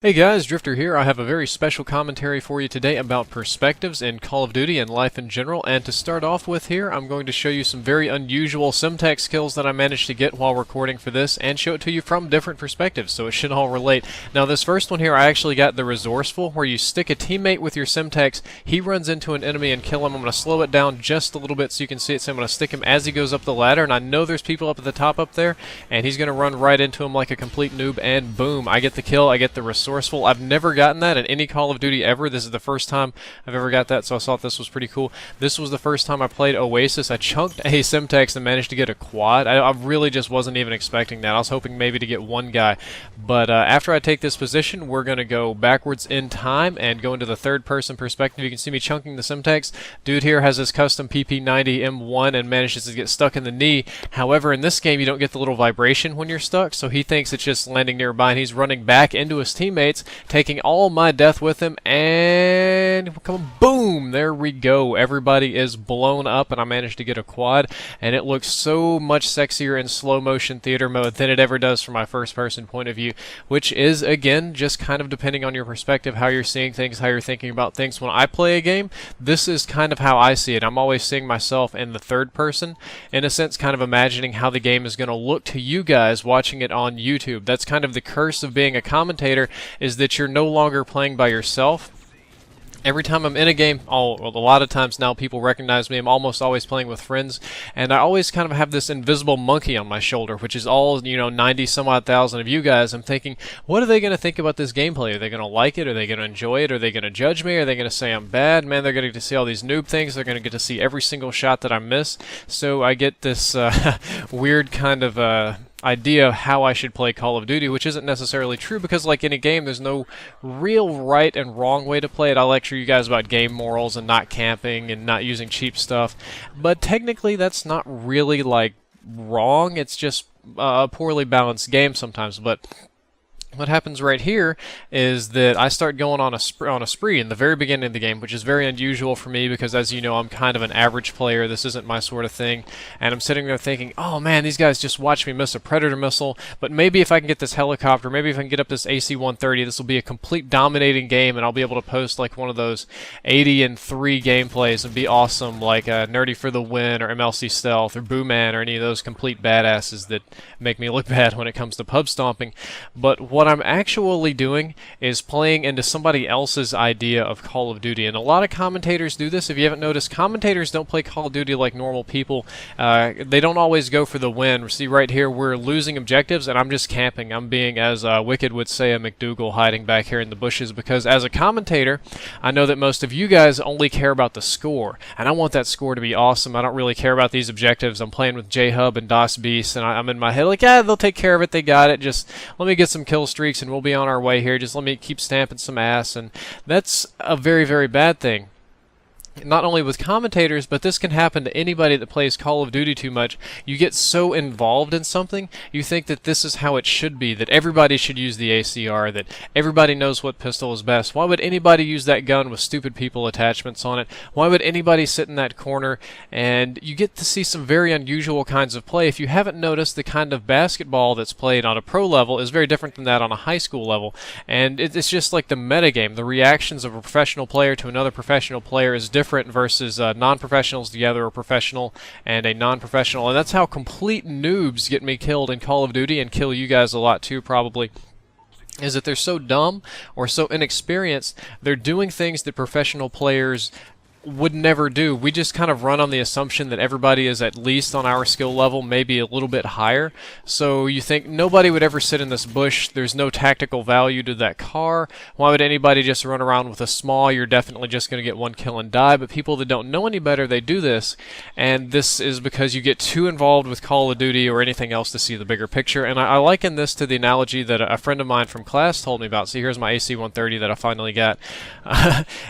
Hey guys, Drifter here. I have a very special commentary for you today about perspectives in Call of Duty and life in general. And to start off with here, I'm going to show you some very unusual Simtex skills that I managed to get while recording for this and show it to you from different perspectives, so it should all relate. Now this first one here, I actually got the resourceful, where you stick a teammate with your Simtex, he runs into an enemy and kill him. I'm going to slow it down just a little bit so you can see it, so I'm going to stick him as he goes up the ladder, and I know there's people up at the top up there, and he's going to run right into him like a complete noob, and boom, I get the kill, I get the resourceful. I've never gotten that in any Call of Duty ever. This is the first time I've ever got that, so I thought this was pretty cool. This was the first time I played Oasis. I chunked a Simtex and managed to get a quad. I really just wasn't even expecting that. I was hoping maybe to get one guy. But after I take this position, we're going to go backwards in time and go into the third-person perspective. You can see me chunking the Simtex. Dude here has his custom PP90 M1 and manages to get stuck in the knee. However, in this game, you don't get the little vibration when you're stuck, so he thinks it's just landing nearby, and he's running back into his teammates, taking all my death with him, and boom, there we go. Everybody is blown up, and I managed to get a quad, and it looks so much sexier in slow motion theater mode than it ever does from my first person point of view, which is, again, just kind of depending on your perspective, how you're seeing things, how you're thinking about things. When I play a game, this is kind of how I see it. I'm always seeing myself in the third person, in a sense, kind of imagining how the game is going to look to you guys watching it on YouTube. That's kind of the curse of being a commentator, is that you're no longer playing by yourself. Every time I'm in a game, a lot of times now people recognize me, I'm almost always playing with friends, and I always kind of have this invisible monkey on my shoulder, which is all, 90 some odd thousand of you guys. I'm thinking, what are they going to think about this gameplay? Are they going to like it? Are they going to enjoy it? Are they going to judge me? Are they going to say I'm bad? Man, they're going to get to see all these noob things. They're going to get to see every single shot that I miss. So I get this weird kind of idea of how I should play Call of Duty, which isn't necessarily true, because like any game, there's no real right and wrong way to play it. I lecture you guys about game morals and not camping and not using cheap stuff, but technically that's not really like wrong. It's just a poorly balanced game sometimes. But what happens right here is that I start going on a spree in the very beginning of the game, which is very unusual for me because, as you know, I'm kind of an average player. This isn't my sort of thing. And I'm sitting there thinking, oh man, these guys just watched me miss a Predator missile, but maybe if I can get this helicopter, maybe if I can get up this AC-130, this will be a complete dominating game, and I'll be able to post like one of those 80-3 gameplays and be awesome, like Nerdy for the Win or MLC Stealth or Booman or any of those complete badasses that make me look bad when it comes to pub stomping. But what I'm actually doing is playing into somebody else's idea of Call of Duty, and a lot of commentators do this. If you haven't noticed, commentators don't play Call of Duty like normal people. They don't always go for the win. See, right here, we're losing objectives, and I'm just camping. I'm being, as Wicked would say, a McDougal, hiding back here in the bushes, because as a commentator, I know that most of you guys only care about the score, and I want that score to be awesome. I don't really care about these objectives. I'm playing with J-Hub and DOS Beast, and I'm in my head like, yeah, they'll take care of it. They got it. Just let me get some kill streaks and we'll be on our way here. Just let me keep stamping some ass. And that's a very, very bad thing. Not only with commentators, but this can happen to anybody that plays Call of Duty too much. You get so involved in something, you think that this is how it should be, that everybody should use the ACR, that everybody knows what pistol is best. Why would anybody use that gun with stupid people attachments on it? Why would anybody sit in that corner? And you get to see some very unusual kinds of play. If you haven't noticed, the kind of basketball that's played on a pro level is very different than that on a high school level. And it's just like the metagame. The reactions of a professional player to another professional player is different versus non-professionals together, a professional and a non-professional, and that's how complete noobs get me killed in Call of Duty, and kill you guys a lot too probably, is that they're so dumb or so inexperienced, they're doing things that professional players would never do. We just kind of run on the assumption that everybody is at least on our skill level, maybe a little bit higher. So you think nobody would ever sit in this bush. There's no tactical value to that car. Why would anybody just run around with a small? You're definitely just going to get one kill and die. But people that don't know any better, they do this. And this is because you get too involved with Call of Duty or anything else to see the bigger picture. And I liken this to the analogy that a friend of mine from class told me about. See, here's my AC-130 that I finally got.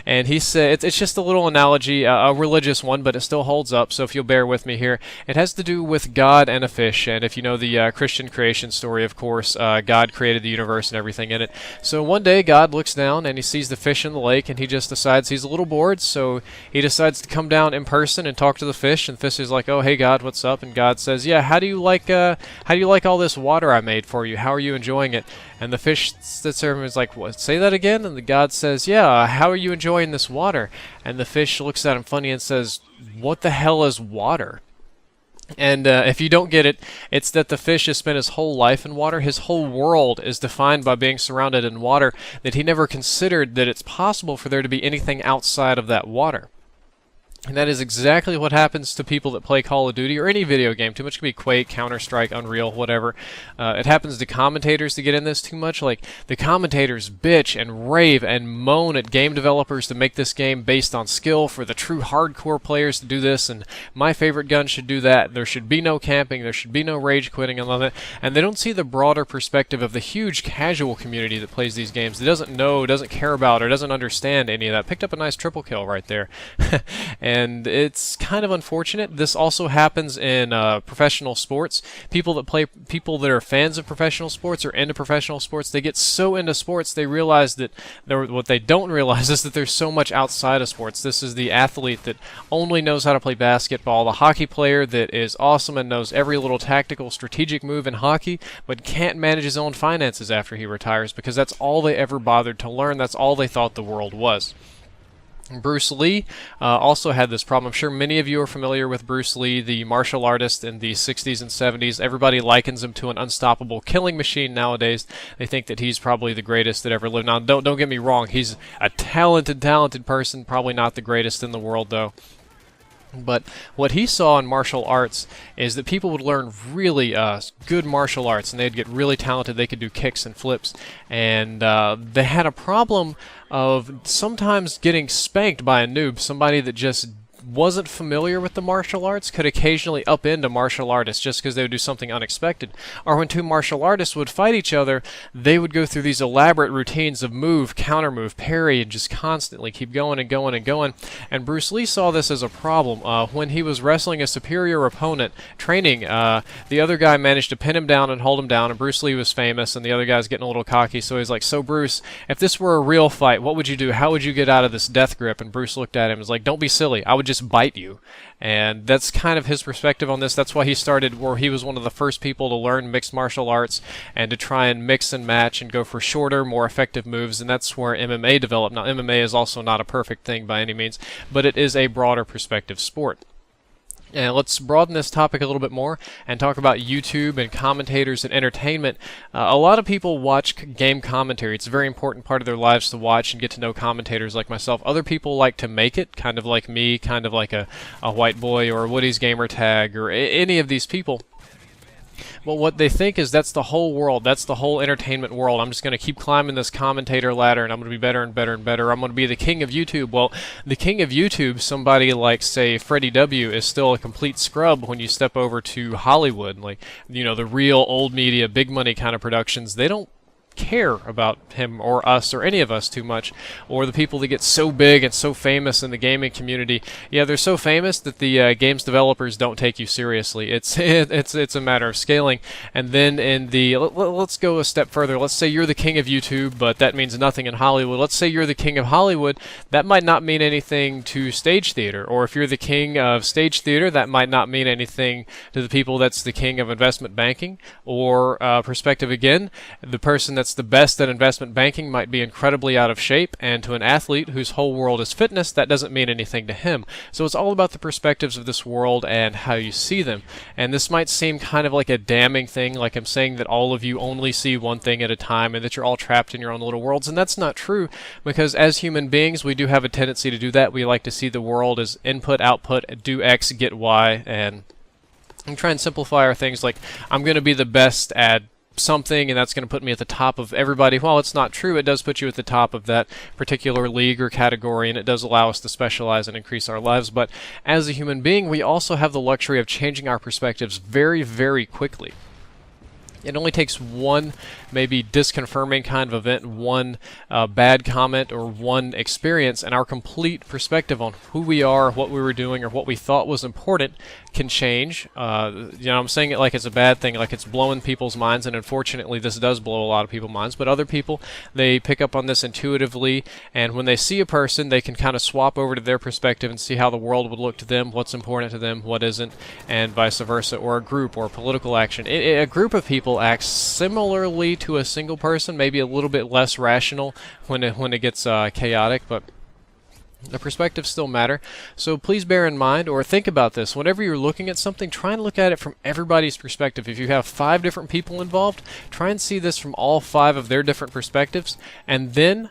And he said, it's just a little analogy analogy, a religious one, but it still holds up, so if you'll bear with me here. It has to do with God and a fish, and if you know the Christian creation story, of course, God created the universe and everything in it. So one day God looks down and he sees the fish in the lake, and he just decides he's a little bored, so he decides to come down in person and talk to the fish, and the fish is like, "Oh, hey God, what's up?" And God says, "Yeah, how do you like all this water I made for you? How are you enjoying it?" And the fish sits there and is like, "What? Say that again?" And the God says, "Yeah, how are you enjoying this water?" And the fish looks at him funny and says, "What the hell is water?" And if you don't get it, it's that the fish has spent his whole life in water. His whole world is defined by being surrounded in water, that he never considered that it's possible for there to be anything outside of that water. And that is exactly what happens to people that play Call of Duty or any video game too much. It could be Quake, Counter-Strike, Unreal, whatever. It happens to commentators to get in this too much. Like, the commentators bitch and rave and moan at game developers to make this game based on skill for the true hardcore players to do this, and my favorite gun should do that. There should be no camping, there should be no rage quitting and all that. And they don't see the broader perspective of the huge casual community that plays these games, that doesn't know, doesn't care about, or doesn't understand any of that. Picked up a nice triple kill right there. And it's kind of unfortunate. This also happens in professional sports. People that are fans of professional sports or into professional sports, they get so into sports they realize that what they don't realize is that there's so much outside of sports. This is the athlete that only knows how to play basketball, the hockey player that is awesome and knows every little tactical, strategic move in hockey, but can't manage his own finances after he retires because that's all they ever bothered to learn. That's all they thought the world was. Bruce Lee also had this problem. I'm sure many of you are familiar with Bruce Lee, the martial artist in the 60s and 70s. Everybody likens him to an unstoppable killing machine nowadays. They think that he's probably the greatest that ever lived. Now, don't get me wrong. He's a talented person. Probably not the greatest in the world, though. But what he saw in martial arts is that people would learn really good martial arts, and they'd get really talented. They could do kicks and flips, and they had a problem of sometimes getting spanked by a noob, somebody that just wasn't familiar with the martial arts, could occasionally upend a martial artist just because they would do something unexpected. Or when two martial artists would fight each other, they would go through these elaborate routines of move, counter move, parry, and just constantly keep going and going and going. And Bruce Lee saw this as a problem. When he was wrestling a superior opponent, training, the other guy managed to pin him down and hold him down, and Bruce Lee was famous, and the other guy's getting a little cocky, so he's like, "So Bruce, if this were a real fight, what would you do? How would you get out of this death grip?" And Bruce looked at him and was like, "Don't be silly. I would just bite you." And that's kind of his perspective on this. That's why he started, where he was one of the first people to learn mixed martial arts and to try and mix and match and go for shorter, more effective moves, and that's where MMA developed. Now, MMA is also not a perfect thing by any means, but it is a broader perspective sport. And let's broaden this topic a little bit more and talk about YouTube and commentators and entertainment. A lot of people watch game commentary. It's a very important part of their lives to watch and get to know commentators like myself. Other people like to make it, kind of like me, kind of like a White Boy or Woody's Gamer Tag or any of these people. Well, what they think is that's the whole world, that's the whole entertainment world. I'm just going to keep climbing this commentator ladder and I'm going to be better and better and better. I'm going to be the king of YouTube. Well, the king of YouTube, somebody like, say, Freddie W., is still a complete scrub when you step over to Hollywood. Like, you know, the real old media, big money kind of productions, they don't care about him or us or any of us too much, or the people that get so big and so famous in the gaming community. Yeah, they're so famous that the games developers don't take you seriously. It's a matter of scaling. And then in the let's go a step further. Let's say you're the king of YouTube, but that means nothing in Hollywood. Let's say you're the king of Hollywood. That might not mean anything to stage theater. Or if you're the king of stage theater, that might not mean anything to the people that's the king of investment banking. Or perspective again, the person that's the best at investment banking might be incredibly out of shape, and to an athlete whose whole world is fitness, that doesn't mean anything to him. So it's all about the perspectives of this world and how you see them. And this might seem kind of like a damning thing, like I'm saying that all of you only see one thing at a time and that you're all trapped in your own little worlds, and that's not true, because as human beings we do have a tendency to do that. We like to see the world as input, output, do X, get Y, and try and simplify our things like, I'm going to be the best at something and that's going to put me at the top of everybody. While it's not true, it does put you at the top of that particular league or category, and it does allow us to specialize and increase our lives. But as a human being, we also have the luxury of changing our perspectives very, very quickly. It only takes one maybe disconfirming kind of event, one bad comment or one experience, and our complete perspective on who we are, what we were doing, or what we thought was important can change. I'm saying it like it's a bad thing, like it's blowing people's minds, and unfortunately this does blow a lot of people's minds, but other people, they pick up on this intuitively, and when they see a person, they can kind of swap over to their perspective and see how the world would look to them, what's important to them, what isn't, and vice versa, or a group or political action. A group of people acts similarly to a single person, maybe a little bit less rational when it gets chaotic, but the perspectives still matter. So please bear in mind, or think about this, whenever you're looking at something, try and look at it from everybody's perspective. If you have 5 different people involved, try and see this from all 5 of their different perspectives, and then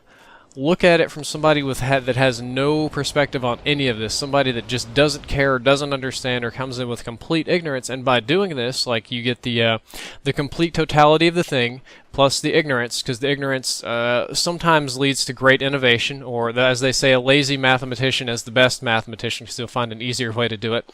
look at it from somebody that has no perspective on any of this, somebody that just doesn't care or doesn't understand or comes in with complete ignorance. And by doing this, like, you get the complete totality of the thing plus the ignorance, because the ignorance sometimes leads to great innovation, or as they say, a lazy mathematician is the best mathematician because he'll find an easier way to do it.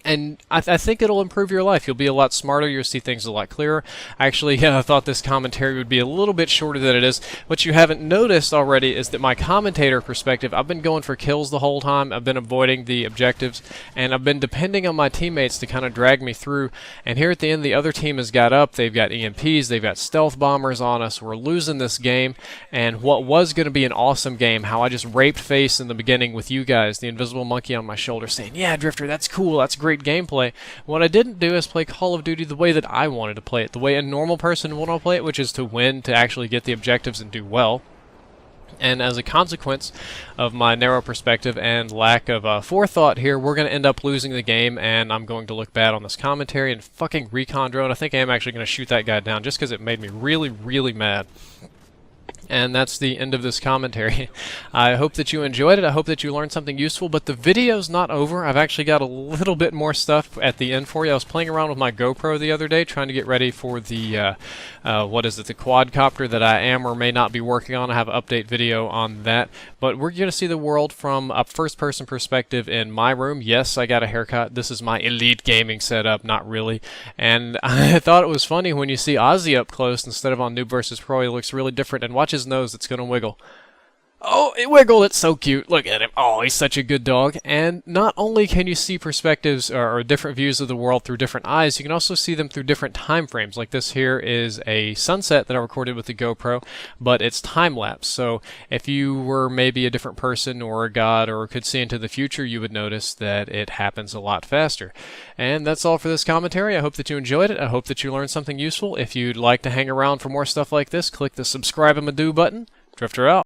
And I think it'll improve your life. You'll be a lot smarter. You'll see things a lot clearer. I actually thought this commentary would be a little bit shorter than it is. What you haven't noticed already is that my commentator perspective, I've been going for kills the whole time. I've been avoiding the objectives, and I've been depending on my teammates to kind of drag me through. And here at the end, the other team has got up. They've got EMPs. They've got stealth bombers on us. We're losing this game. And what was going to be an awesome game, how I just raped face in the beginning with you guys, the invisible monkey on my shoulder saying, "Yeah, Drifter, that's cool. That's great gameplay." What I didn't do is play Call of Duty the way that I wanted to play it, the way a normal person would want to play it, which is to win, to actually get the objectives and do well. And as a consequence of my narrow perspective and lack of forethought here, we're going to end up losing the game, and I'm going to look bad on this commentary. And fucking recon drone, I think I am actually going to shoot that guy down just because it made me really, really mad. And that's the end of this commentary. I hope that you enjoyed it. I hope that you learned something useful, but the video's not over. I've actually got a little bit more stuff at the end for you. I was playing around with my GoPro the other day, trying to get ready for the, the quadcopter that I am or may not be working on. I have an update video on that. But we're going to see the world from a first-person perspective in my room. Yes, I got a haircut. This is my elite gaming setup, not really. And I thought it was funny when you see Ozzy up close instead of on Noob vs. Pro. He looks really different, and watch his nose, it's gonna wiggle. Oh, it wiggled. It's so cute. Look at him. Oh, he's such a good dog. And not only can you see perspectives or different views of the world through different eyes, you can also see them through different time frames. Like this here is a sunset that I recorded with the GoPro, but it's time-lapse. So if you were maybe a different person or a god or could see into the future, you would notice that it happens a lot faster. And that's all for this commentary. I hope that you enjoyed it. I hope that you learned something useful. If you'd like to hang around for more stuff like this, click the subscribe and do button. Drifter out.